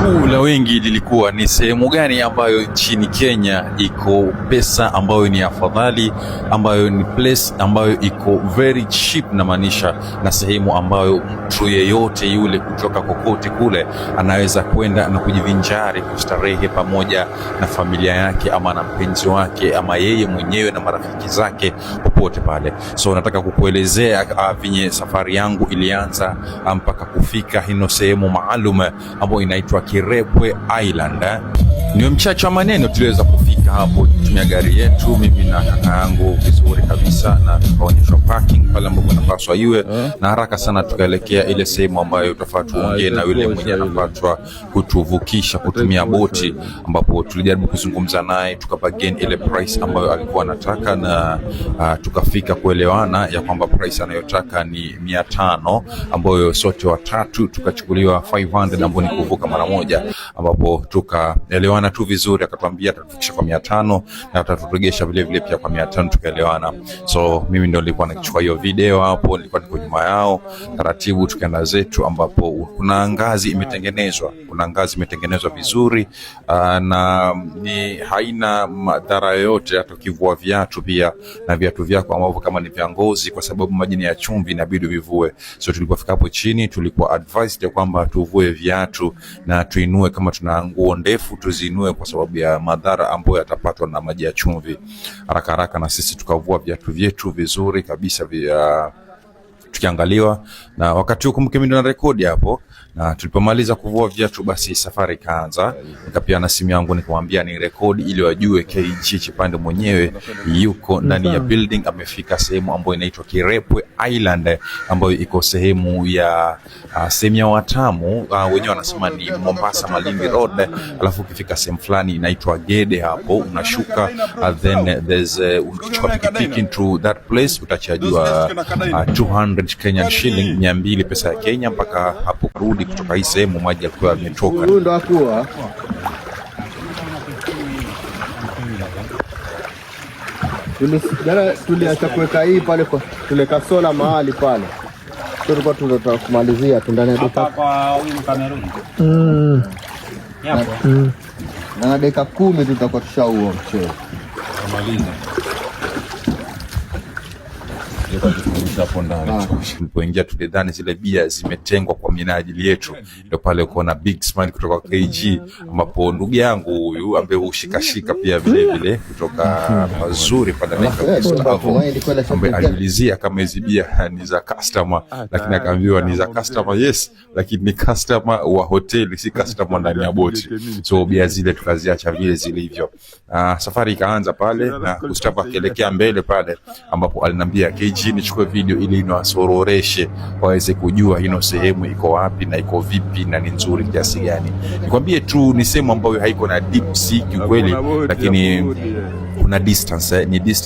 kuu la wengi lilikuwa ni sehemu gani ambayo nchini Kenya iko pesa ambayo ni afadhali, ambayo ni place ambayo iko very cheap, na maanisha na sehemu ambayo mtu yeyote yule kutoka kokote kule anaweza kwenda na kujivinjari, kustarehe pamoja na familia yake ama na mpenzi wake ama yeye mwenyewe na marafiki zake popote pale. So nataka kukuelezea venye safari yangu ilianza mpaka kufika hino sehemu maalum ambayo inaitwa Kirepwe Island. Ni mchache wa maneno tuliweza kufika hapo, tumia gari yetu mimi na kaka yangu vizuri kabisa, na tukaonyeshwa parking pale ambapo napaswa iwe, na haraka sana tukaelekea ile sehemu ambayo tutafaa tuongee na yule mwenye anapaswa kutuvukisha kutumia boti, ambapo tulijaribu kuzungumza naye tukabagain ile price ambayo alikuwa anataka, na tukafika kuelewana ya kwamba price anayotaka ni 500, ambayo sote watatu tukachukuliwa 500 ambayo ni kuvuka mara moja, ambapo tukaelewana tu vizuri, akatuambia atatufikisha kwa 500 na ataturegesha vile vile pia kwa 500, tukaelewana. So mimi ndio nilikuwa nikichukua hiyo video hapo, nilikuwa niko nyuma yao taratibu, tukaenda zetu ambapo kuna ngazi imetengenezwa vizuri, na ni haina madhara yoyote hata ukivua viatu pia, na viatu vyako ambavyo kama ni vya ngozi, kwa sababu maji ni ya chumvi inabidi vivue. So tulipofika hapo chini tulikuwa advised ya kwamba tuvue viatu na tuinue, kama tuna nguo ndefu tuzinue kwa sababu ya madhara ambayo yatapatwa na maji ya chumvi. Haraka na sisi tukavua viatu vyetu vizuri kabisa tukiangaliwa, na wakati huko mke ndio na rekodi hapo, na tulipomaliza kuvua viatu basi safari ikaanza. Nikapia na simu yangu nikamwambia ni rekodi ili wajue KG Chipande mwenyewe yuko ndani ya building, amefika sehemu ambayo inaitwa Kirepwe Island, ambayo iko sehemu ya Watamu, wenyewe wanasema ni Mombasa Malindi Road. Alafu ukifika sehemu fulani inaitwa Gede, hapo unashuka, then there's ukichukua pikipiki into that place utachajua 200 Kenyan shilling, 200 pesa ya Kenya, mpaka hapo kurudi kutoka hii sehemu maji yalikuwa yametoka. Huyu ndo akuwa tuliacha kuweka hii pale, tuleka sola mahali pale, tulikuwa tunataka kumalizia tu ndani ya duka kwa huyu Kameruni. Hapo. Na dakika 10 tutakuwa tushaua mchezo. Maliza. Hapo ndani tulipoingia tulidhani zile bia zimetengwa kwa minajili yetu, ndio pale ukoona big smile kutoka KG, ambapo ndugu yangu huyu ambaye hushikashika pia vile vile kutoka mazuri pale na Gustavo, ambaye aliulizia kama hizi bia ni za customer, lakini akaambiwa ni za customer, yes, lakini ni customer wa hoteli, si customer ndani ya boti. So bia zile tukaziacha vile zilivyo. Safari ikaanza pale, na Gustavo akielekea mbele pale, ambapo aliniambia KG nichukue video ili niwasororeshe waweze kujua hino sehemu iko wapi na iko vipi na ni nzuri kiasi gani. Nikwambie tu ni sehemu ambayo haiko na deep sea kweli, lakini kuna distance, ni distance